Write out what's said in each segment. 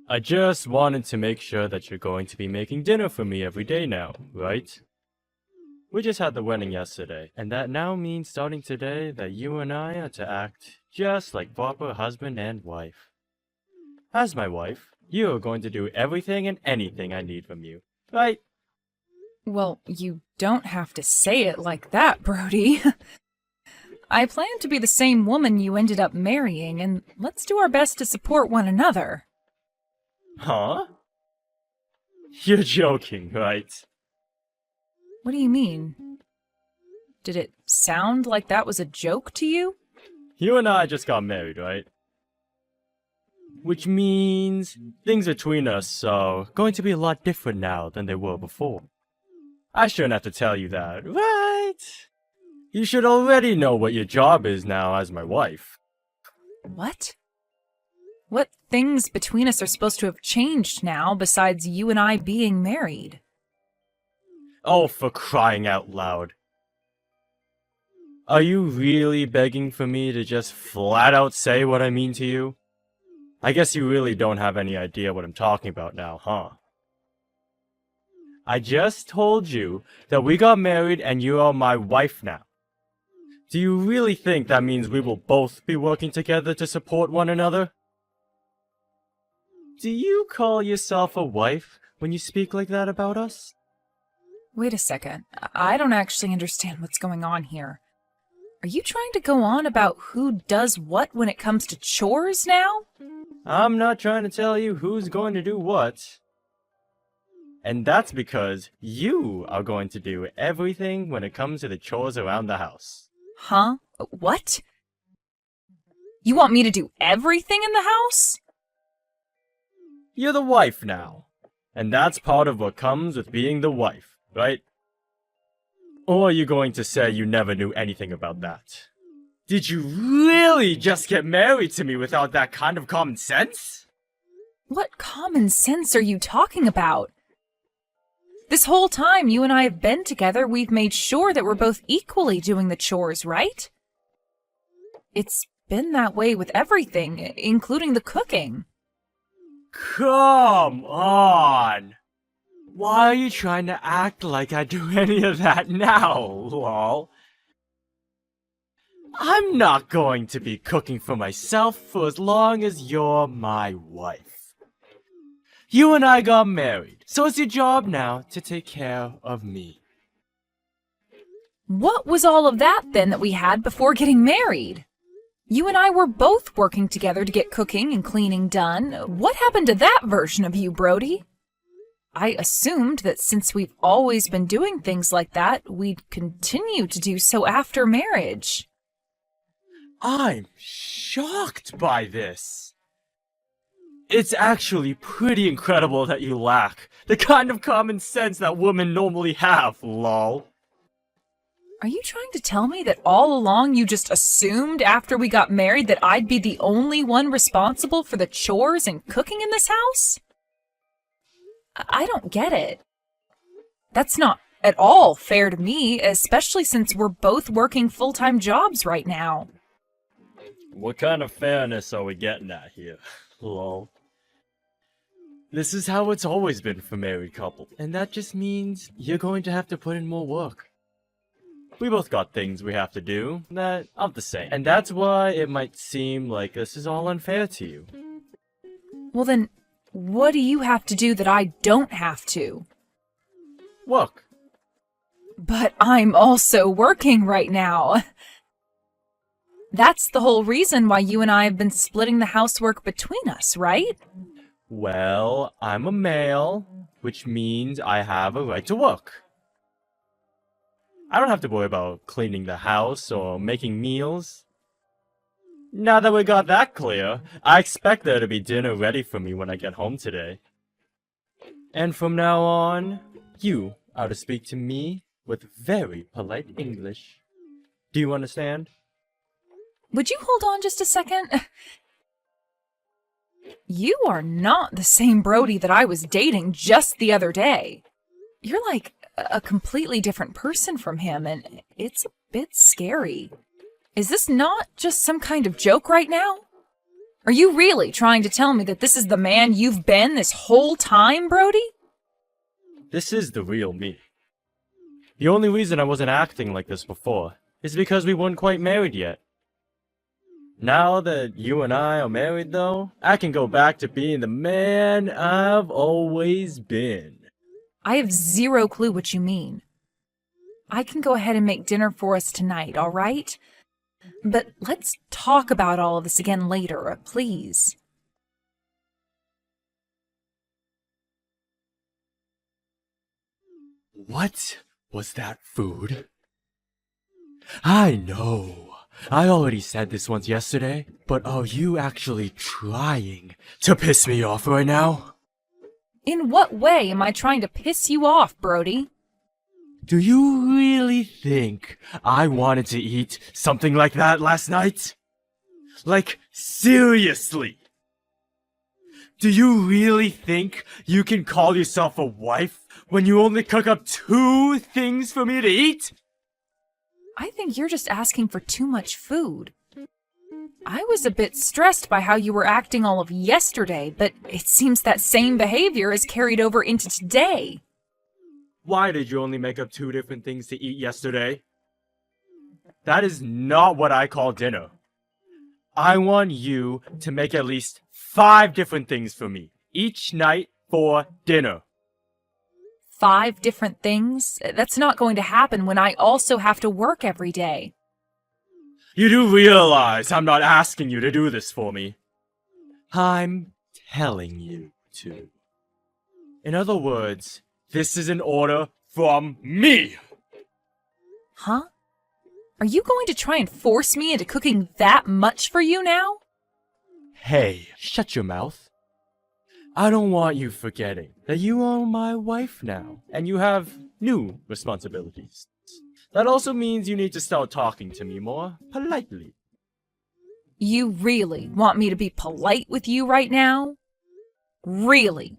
I just wanted to make sure that you're going to be making dinner for me every day now, right? We just had the wedding yesterday, and that now means starting today that you and I are to act just like proper husband and wife. As my wife, you are going to do everything and anything I need from you, right? Well, you don't have to say it like that, Brody. I plan to be the same woman you ended up marrying, and let's do our best to support one another. Huh? You're joking, right? What do you mean? Did it sound like that was a joke to you? You and I just got married, right? Which means things between us are going to be a lot different now than they were before. I shouldn't have to tell you that, right? You should already know what your job is now as my wife. What? What things between us are supposed to have changed now besides you and I being married? Oh, for crying out loud. Are you really begging for me to just flat out say what I mean to you? I guess you really don't have any idea what I'm talking about now, huh? I just told you that we got married and you are my wife now. Do you really think that means we will both be working together to support one another? Do you call yourself a wife when you speak like that about us? Wait a second. I don't actually understand what's going on here. Are you trying to go on about who does what when it comes to chores now? I'm not trying to tell you who's going to do what. And that's because you are going to do everything when it comes to the chores around the house. Huh? What? You want me to do everything in the house? You're the wife now. And that's part of what comes with being the wife, right? Or are you going to say you never knew anything about that? Did you really just get married to me without that kind of common sense? What common sense are you talking about? This whole time you and I have been together, we've made sure that we're both equally doing the chores, right? It's been that way with everything, including the cooking. Come on! Why are you trying to act like I do any of that now, lol? I'm not going to be cooking for myself for as long as you're my wife. You and I got married, so it's your job now to take care of me. What was all of that then that we had before getting married? You and I were both working together to get cooking and cleaning done. What happened to that version of you, Brody? I assumed that since we've always been doing things like that, we'd continue to do so after marriage. I'm shocked by this. It's actually pretty incredible that you lack the kind of common sense that women normally have, lol. Are you trying to tell me that all along you just assumed after we got married that I'd be the only one responsible for the chores and cooking in this house? I don't get it. That's not at all fair to me, especially since we're both working full-time jobs right now. What kind of fairness are we getting at here, lol? This is how it's always been for married couples, and that just means you're going to have to put in more work. We both got things we have to do that aren't the same, and that's why it might seem like this is all unfair to you. Well then, what do you have to do that I don't have to? Work. But I'm also working right now. That's the whole reason why you and I have been splitting the housework between us, right? Well, I'm a male, which means I have a right to work. I don't have to worry about cleaning the house or making meals. Now that we got that clear, I expect there to be dinner ready for me when I get home today. And from now on, you are to speak to me with very polite English. Do you understand? Would you hold on just a second? You are not the same Brody that I was dating just the other day. You're like a completely different person from him, and it's a bit scary. Is this not just some kind of joke right now? Are you really trying to tell me that this is the man you've been this whole time, Brody? This is the real me. The only reason I wasn't acting like this before is because we weren't quite married yet. Now that you and I are married, though, I can go back to being the man I've always been. I have zero clue what you mean. I can go ahead and make dinner for us tonight, all right? But let's talk about all of this again later, please. What was that food? I know. I already said this once yesterday, but are you actually trying to piss me off right now? In what way am I trying to piss you off, Brody? Do you really think I wanted to eat something like that last night? Like, seriously? Do you really think you can call yourself a wife when you only cook up 2 things for me to eat? I think you're just asking for too much food. I was a bit stressed by how you were acting all of yesterday, but it seems that same behavior is carried over into today. Why did you only make up 2 different things to eat yesterday? That is not what I call dinner. I want you to make at least 5 different things for me each night for dinner. 5 different things? That's not going to happen when I also have to work every day. You do realize I'm not asking you to do this for me. I'm telling you to. In other words, this is an order from me! Huh? Are you going to try and force me into cooking that much for you now? Hey, shut your mouth. I don't want you forgetting that you are my wife now, and you have new responsibilities. That also means you need to start talking to me more politely. You really want me to be polite with you right now? Really?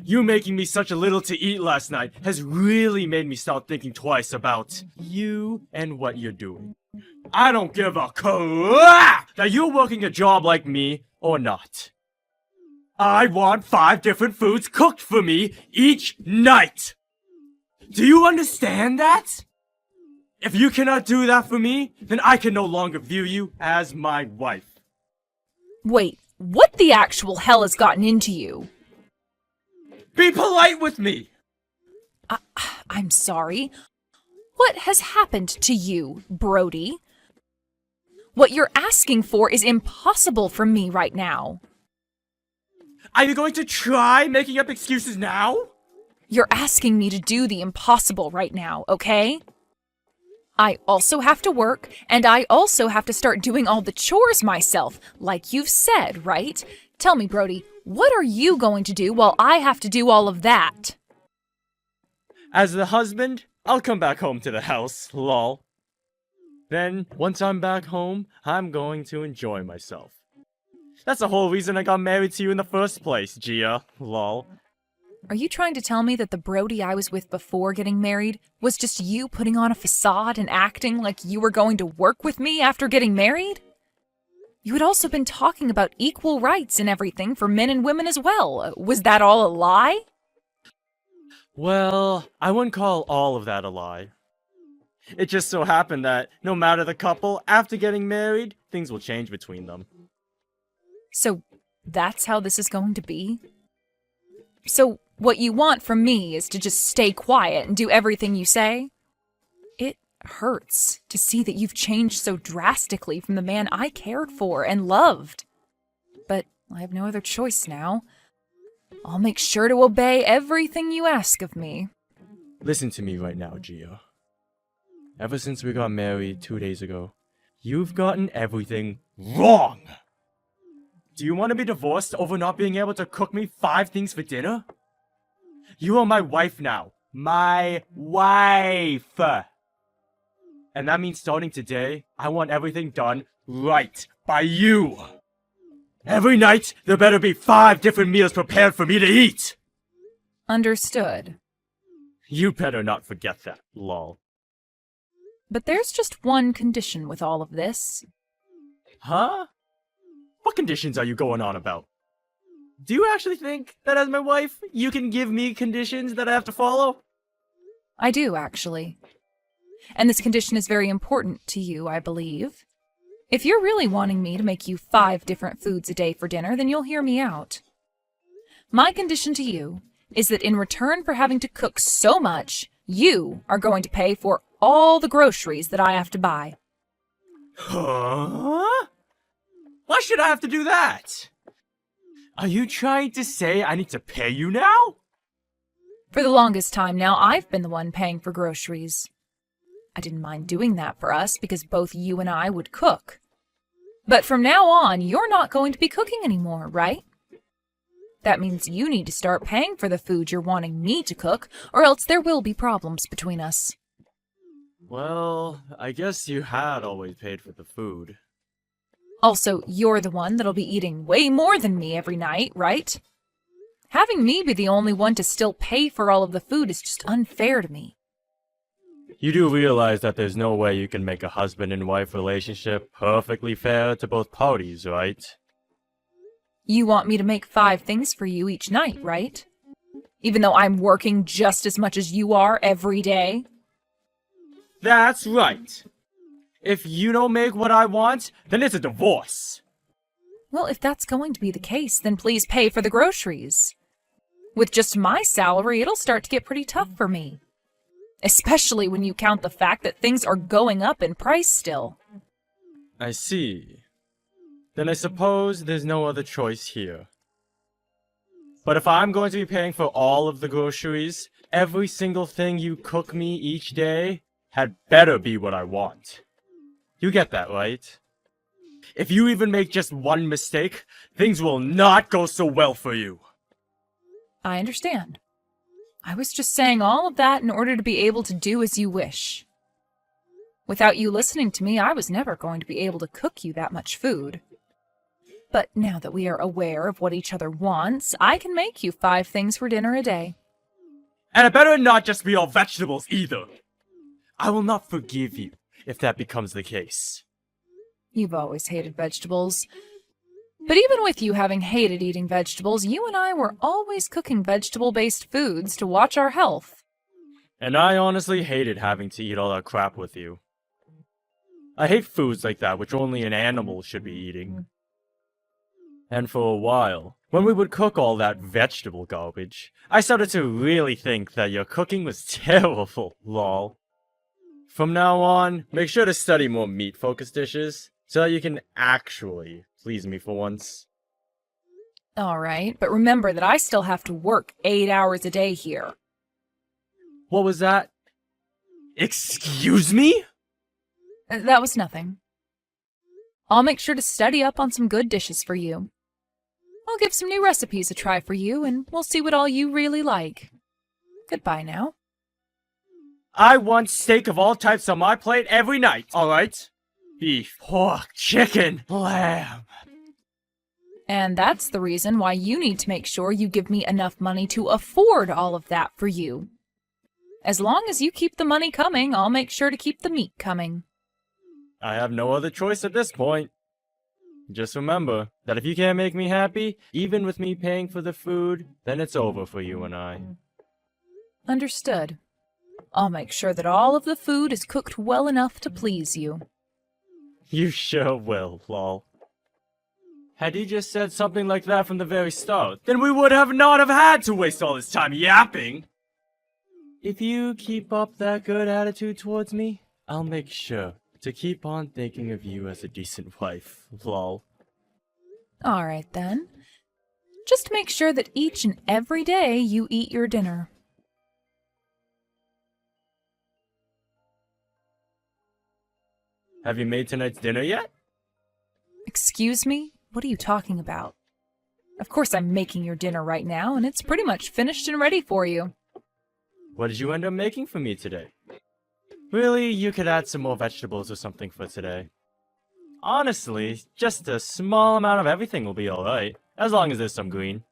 You making me such a little to eat last night has really made me start thinking twice about you and what you're doing. I don't give a crap that you're working a job like me or not. I want 5 different foods cooked for me each night. Do you understand that? If you cannot do that for me, then I can no longer view you as my wife. Wait, what the actual hell has gotten into you? Be polite with me! I'm sorry. What has happened to you, Brody? What you're asking for is impossible for me right now. Are you going to try making up excuses now? You're asking me to do the impossible right now, okay? I also have to work, and I also have to start doing all the chores myself, like you've said, right? Tell me, Brody, what are you going to do while I have to do all of that? As the husband, I'll come back home to the house, lol. Then, once I'm back home, I'm going to enjoy myself. That's the whole reason I got married to you in the first place, Gia, lol. Are you trying to tell me that the Brody I was with before getting married was just you putting on a facade and acting like you were going to work with me after getting married? You had also been talking about equal rights and everything for men and women as well. Was that all a lie? Well, I wouldn't call all of that a lie. It just so happened that no matter the couple, after getting married, things will change between them. So that's how this is going to be? So what you want from me is to just stay quiet and do everything you say? It hurts to see that you've changed so drastically from the man I cared for and loved. But I have no other choice now. I'll make sure to obey everything you ask of me. Listen to me right now, Gia. Ever since we got married 2 days ago, you've gotten everything wrong! Do you want to be divorced over not being able to cook me 5 things for dinner? You are my wife now. My wife! And that means starting today, I want everything done right by you! Every night, there better be 5 different meals prepared for me to eat! Understood. You better not forget that, lol. But there's just one condition with all of this. Huh? What conditions are you going on about? Do you actually think that as my wife, you can give me conditions that I have to follow? I do, actually. And this condition is very important to you, I believe. If you're really wanting me to make you 5 different foods a day for dinner, then you'll hear me out. My condition to you is that in return for having to cook so much, you are going to pay for all the groceries that I have to buy. Huh? Why should I have to do that? Are you trying to say I need to pay you now? For the longest time now, I've been the one paying for groceries. I didn't mind doing that for us because both you and I would cook. But from now on, you're not going to be cooking anymore, right? That means you need to start paying for the food you're wanting me to cook, or else there will be problems between us. Well, I guess you had always paid for the food. Also, you're the one that'll be eating way more than me every night, right? Having me be the only one to still pay for all of the food is just unfair to me. You do realize that there's no way you can make a husband and wife relationship perfectly fair to both parties, right? You want me to make 5 things for you each night, right? Even though I'm working just as much as you are every day? That's right. If you don't make what I want, then it's a divorce. Well, if that's going to be the case, then please pay for the groceries. With just my salary, it'll start to get pretty tough for me. Especially when you count the fact that things are going up in price still. I see. Then I suppose there's no other choice here. But if I'm going to be paying for all of the groceries, every single thing you cook me each day had better be what I want. You get that, right? If you even make just one mistake, things will not go so well for you. I understand. I was just saying all of that in order to be able to do as you wish. Without you listening to me, I was never going to be able to cook you that much food. But now that we are aware of what each other wants, I can make you 5 things for dinner a day. And it better not just be all vegetables either. I will not forgive you if that becomes the case. You've always hated vegetables. But even with you having hated eating vegetables, you and I were always cooking vegetable-based foods to watch our health. And I honestly hated having to eat all that crap with you. I hate foods like that which only an animal should be eating. And for a while, when we would cook all that vegetable garbage, I started to really think that your cooking was terrible, lol. From now on, make sure to study more meat-focused dishes, so that you can actually please me for once. All right, but remember that I still have to work 8 hours a day here. What was that? Excuse me? That was nothing. I'll make sure to study up on some good dishes for you. I'll give some new recipes a try for you, and we'll see what all you really like. Goodbye now. I want steak of all types on my plate every night, alright? Beef, pork, chicken, lamb. And that's the reason why you need to make sure you give me enough money to afford all of that for you. As long as you keep the money coming, I'll make sure to keep the meat coming. I have no other choice at this point. Just remember that if you can't make me happy, even with me paying for the food, then it's over for you and I. Understood. I'll make sure that all of the food is cooked well enough to please you. You sure will, lol. Had you just said something like that from the very start, then we would have not have had to waste all this time yapping. If you keep up that good attitude towards me, I'll make sure to keep on thinking of you as a decent wife, lol. Alright then. Just make sure that each and every day you eat your dinner. Have you made tonight's dinner yet? Excuse me? What are you talking about? Of course I'm making your dinner right now, and it's pretty much finished and ready for you. What did you end up making for me today? Really, you could add some more vegetables or something for today. Honestly, just a small amount of everything will be alright, as long as there's some green.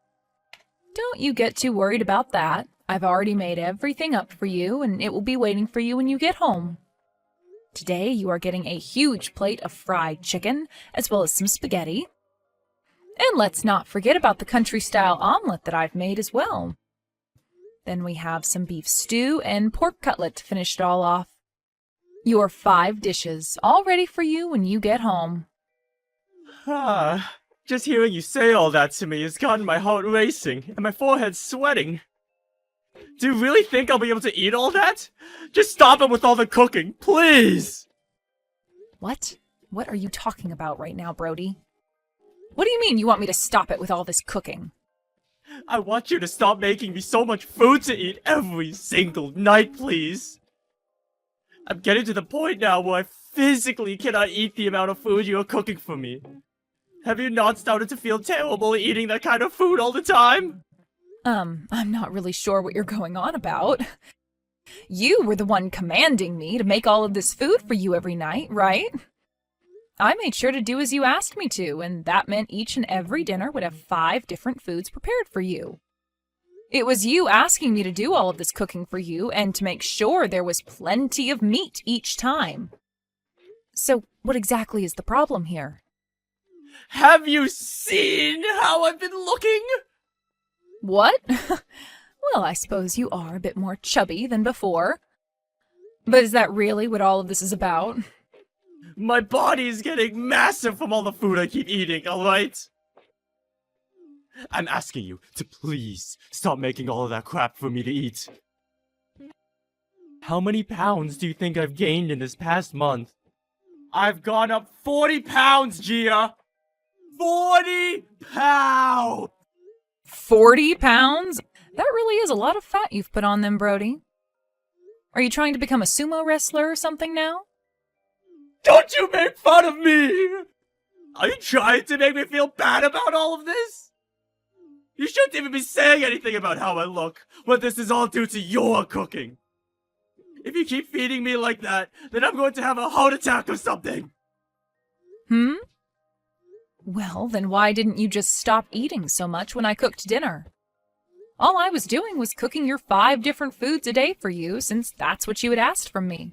Don't you get too worried about that. I've already made everything up for you, and it will be waiting for you when you get home. Today you are getting a huge plate of fried chicken, as well as some spaghetti. And let's not forget about the country-style omelet that I've made as well. Then we have some beef stew and pork cutlet to finish it all off. Your 5 dishes, all ready for you when you get home. Just hearing you say all that to me has gotten my heart racing and my forehead sweating. Do you really think I'll be able to eat all that? Just stop it with all the cooking, please! What? What are you talking about right now, Brody? What do you mean you want me to stop it with all this cooking? I want you to stop making me so much food to eat every single night, please. I'm getting to the point now where I physically cannot eat the amount of food you're cooking for me. Have you not started to feel terrible eating that kind of food all the time? I'm not really sure what you're going on about. You were the one commanding me to make all of this food for you every night, right? I made sure to do as you asked me to, and that meant each and every dinner would have 5 different foods prepared for you. It was you asking me to do all of this cooking for you and to make sure there was plenty of meat each time. So, what exactly is the problem here? Have you seen how I've been looking? What? Well, I suppose you are a bit more chubby than before. But is that really what all of this is about? My body's getting massive from all the food I keep eating, alright? I'm asking you to please stop making all of that crap for me to eat. How many pounds do you think I've gained in this past month? I've gone up 40 pounds, Gia! 40 pounds! 40 pounds? That really is a lot of fat you've put on them, Brody. Are you trying to become a sumo wrestler or something now? Don't you make fun of me! Are you trying to make me feel bad about all of this? You shouldn't even be saying anything about how I look, when this is all due to your cooking. If you keep feeding me like that, then I'm going to have a heart attack or something. Well, then why didn't you just stop eating so much when I cooked dinner? All I was doing was cooking your 5 different foods a day for you, since that's what you had asked from me.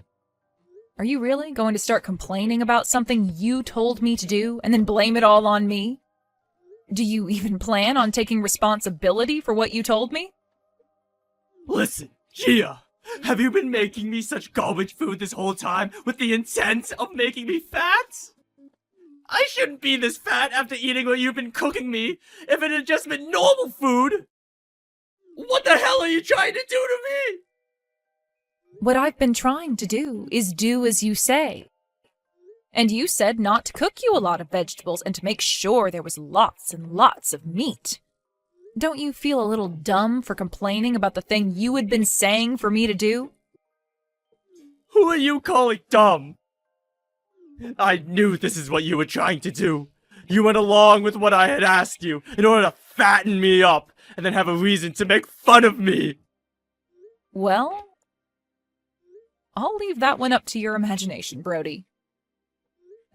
Are you really going to start complaining about something you told me to do, and then blame it all on me? Do you even plan on taking responsibility for what you told me? Listen, Gia, have you been making me such garbage food this whole time with the intent of making me fat? I shouldn't be this fat after eating what you've been cooking me if it had just been normal food. What the hell are you trying to do to me? What I've been trying to do is do as you say. And you said not to cook you a lot of vegetables and to make sure there was lots and lots of meat. Don't you feel a little dumb for complaining about the thing you had been saying for me to do? Who are you calling dumb? I knew this is what you were trying to do. You went along with what I had asked you in order to fatten me up and then have a reason to make fun of me. Well, I'll leave that one up to your imagination, Brody.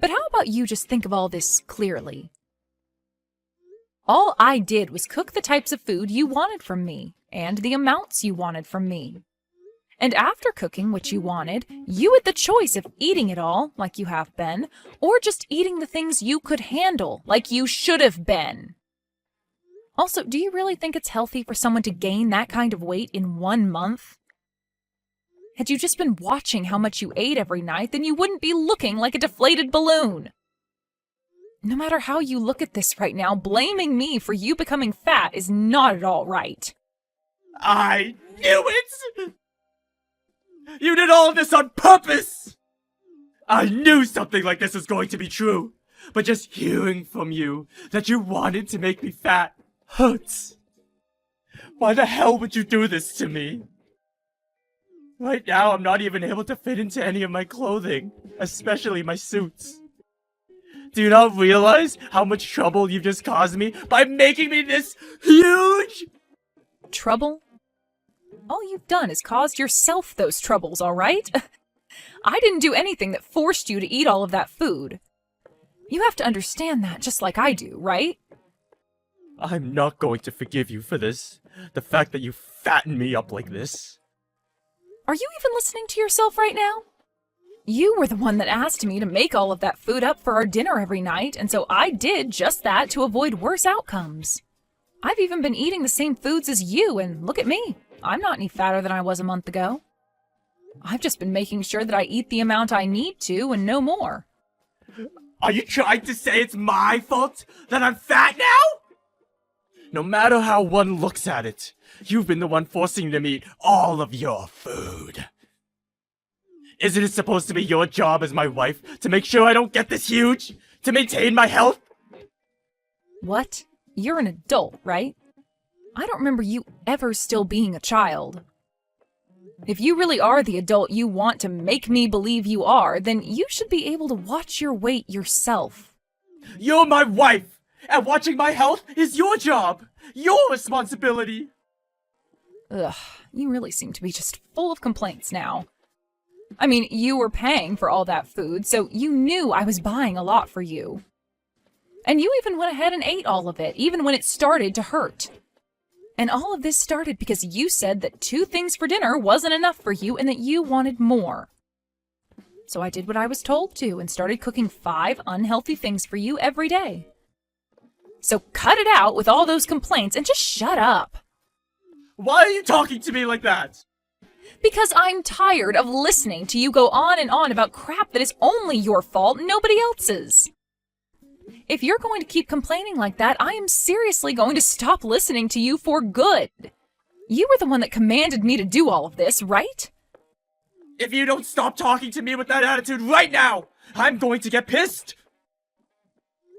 But how about you just think of all this clearly? All I did was cook the types of food you wanted from me, and the amounts you wanted from me. And after cooking what you wanted, you had the choice of eating it all, like you have been, or just eating the things you could handle, like you should have been. Also, do you really think it's healthy for someone to gain that kind of weight in 1 month? Had you just been watching how much you ate every night, then you wouldn't be looking like a deflated balloon. No matter how you look at this right now, blaming me for you becoming fat is not at all right. I knew it! You did all of this on purpose! I knew something like this was going to be true, but just hearing from you that you wanted to make me fat hurts. Why the hell would you do this to me? Right now, I'm not even able to fit into any of my clothing, especially my suits. Do you not realize how much trouble you've just caused me by making me this huge? Trouble? All you've done is caused yourself those troubles, all right? I didn't do anything that forced you to eat all of that food. You have to understand that just like I do, right? I'm not going to forgive you for this. The fact that you fattened me up like this. Are you even listening to yourself right now? You were the one that asked me to make all of that food up for our dinner every night, and so I did just that to avoid worse outcomes. I've even been eating the same foods as you, and look at me. I'm not any fatter than I was a month ago. I've just been making sure that I eat the amount I need to and no more. Are you trying to say it's my fault that I'm fat now? No matter how one looks at it, you've been the one forcing me to eat all of your food. Isn't it supposed to be your job as my wife to make sure I don't get this huge? To maintain my health? What? You're an adult, right? I don't remember you ever still being a child. If you really are the adult you want to make me believe you are, then you should be able to watch your weight yourself. You're my wife, and watching my health is your job, your responsibility. Ugh, you really seem to be just full of complaints now. I mean, you were paying for all that food, so you knew I was buying a lot for you. And you even went ahead and ate all of it, even when it started to hurt. And all of this started because you said that 2 things for dinner wasn't enough for you and that you wanted more. So I did what I was told to and started cooking 5 unhealthy things for you every day. So cut it out with all those complaints and just shut up. Why are you talking to me like that? Because I'm tired of listening to you go on and on about crap that is only your fault, nobody else's. If you're going to keep complaining like that, I am seriously going to stop listening to you for good. You were the one that commanded me to do all of this, right? If you don't stop talking to me with that attitude right now, I'm going to get pissed.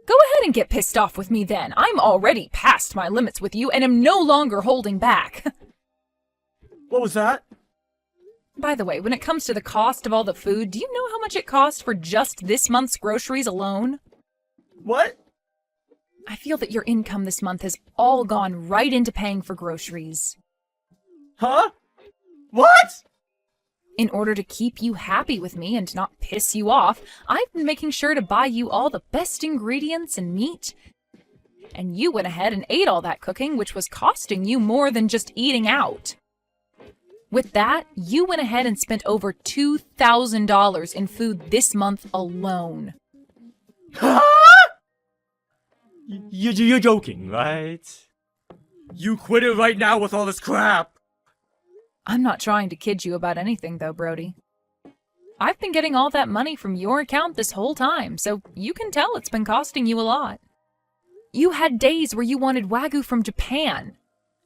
Go ahead and get pissed off with me then. I'm already past my limits with you and am no longer holding back. What was that? By the way, when it comes to the cost of all the food, do you know how much it cost for just this month's groceries alone? What? I feel that your income this month has all gone right into paying for groceries. Huh? What? In order to keep you happy with me and not piss you off, I've been making sure to buy you all the best ingredients and meat. And you went ahead and ate all that cooking, which was costing you more than just eating out. With that, you went ahead and spent over $2,000 in food this month alone. Huh? You're joking, right? You quit it right now with all this crap. I'm not trying to kid you about anything, though, Brody. I've been getting all that money from your account this whole time, so you can tell it's been costing you a lot. You had days where you wanted Wagyu from Japan.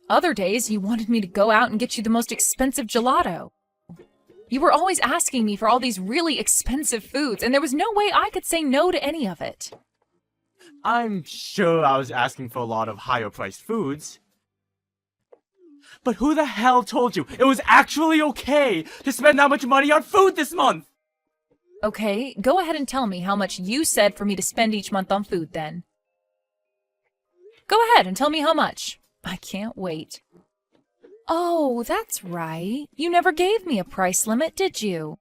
Other days, you wanted me to go out and get you the most expensive gelato. You were always asking me for all these really expensive foods, and there was no way I could say no to any of it. I'm sure I was asking for a lot of higher-priced foods. But who the hell told you it was actually okay to spend that much money on food this month? Okay, go ahead and tell me how much you said for me to spend each month on food, then. Go ahead and tell me how much. I can't wait. Oh, that's right. You never gave me a price limit, did you?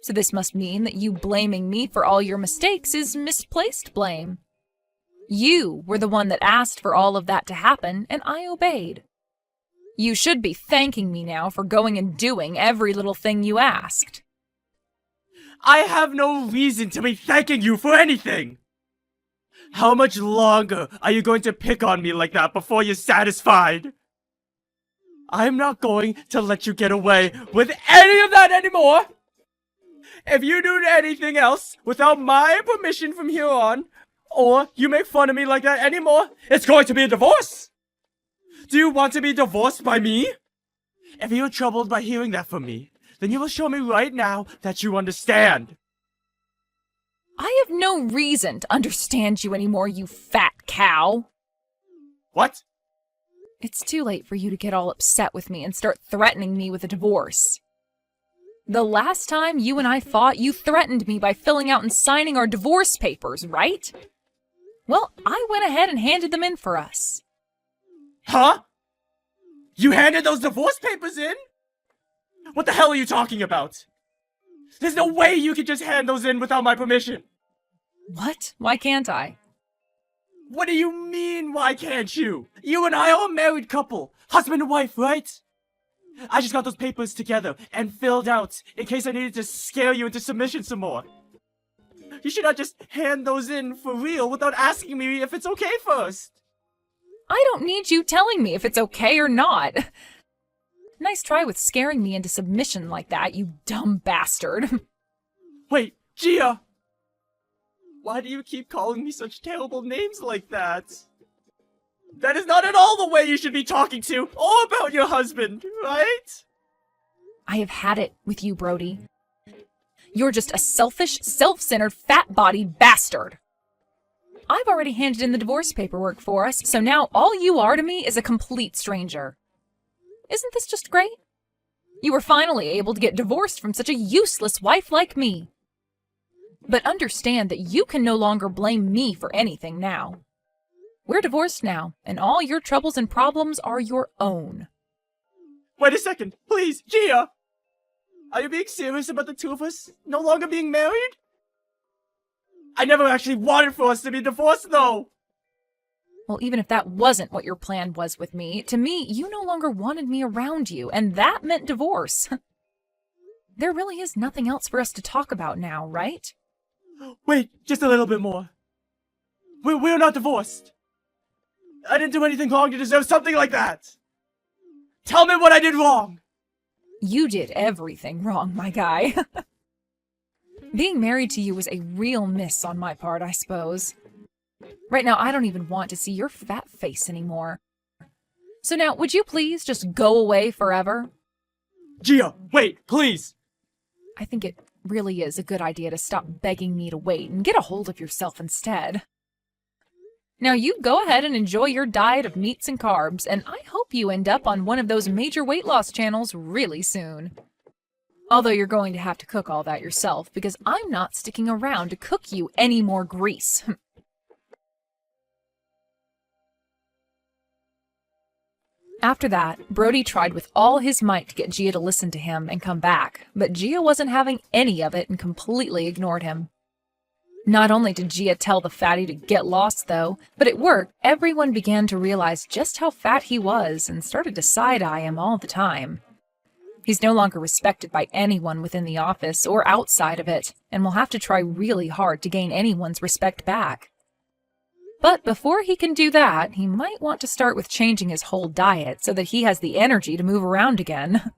So this must mean that you blaming me for all your mistakes is misplaced blame. You were the one that asked for all of that to happen, and I obeyed. You should be thanking me now for going and doing every little thing you asked. I have no reason to be thanking you for anything! How much longer are you going to pick on me like that before you're satisfied? I'm not going to let you get away with any of that anymore! If you do anything else without my permission from here on, or you make fun of me like that anymore, it's going to be a divorce! Do you want to be divorced by me? If you're troubled by hearing that from me, then you will show me right now that you understand. I have no reason to understand you anymore, you fat cow. What? It's too late for you to get all upset with me and start threatening me with a divorce. The last time you and I fought, you threatened me by filling out and signing our divorce papers, right? Well, I went ahead and handed them in for us. Huh? You handed those divorce papers in? What the hell are you talking about? There's no way you could just hand those in without my permission. What? Why can't I? What do you mean, why can't you? You and I are a married couple. Husband and wife, right? I just got those papers together and filled out in case I needed to scare you into submission some more. You should not just hand those in for real without asking me if it's okay first. I don't need you telling me if it's okay or not. Nice try with scaring me into submission like that, you dumb bastard. Wait, Gia! Why do you keep calling me such terrible names like that? That is not at all the way you should be talking to or about your husband, right? I have had it with you, Brody. You're just a selfish, self-centered, fat-bodied bastard. I've already handed in the divorce paperwork for us, so now all you are to me is a complete stranger. Isn't this just great? You were finally able to get divorced from such a useless wife like me. But understand that you can no longer blame me for anything now. We're divorced now, and all your troubles and problems are your own. Wait a second, please, Gia! Are you being serious about the two of us no longer being married? I never actually wanted for us to be divorced, though! Well, even if that wasn't what your plan was with me, to me, you no longer wanted me around you, and that meant divorce. There really is nothing else for us to talk about now, right? Wait, just a little bit more. We're not divorced. I didn't do anything wrong to deserve something like that. Tell me what I did wrong. You did everything wrong, my guy. Being married to you was a real miss on my part, I suppose. Right now, I don't even want to see your fat face anymore. So now, would you please just go away forever? Gia, wait, please. I think it really is a good idea to stop begging me to wait and get a hold of yourself instead. Now you go ahead and enjoy your diet of meats and carbs, and I hope you end up on one of those major weight loss channels really soon. Although you're going to have to cook all that yourself, because I'm not sticking around to cook you any more grease. After that, Brody tried with all his might to get Gia to listen to him and come back, but Gia wasn't having any of it and completely ignored him. Not only did Gia tell the fatty to get lost, though, but at work, everyone began to realize just how fat he was and started to side-eye him all the time. He's no longer respected by anyone within the office or outside of it, and will have to try really hard to gain anyone's respect back. But before he can do that, he might want to start with changing his whole diet so that he has the energy to move around again.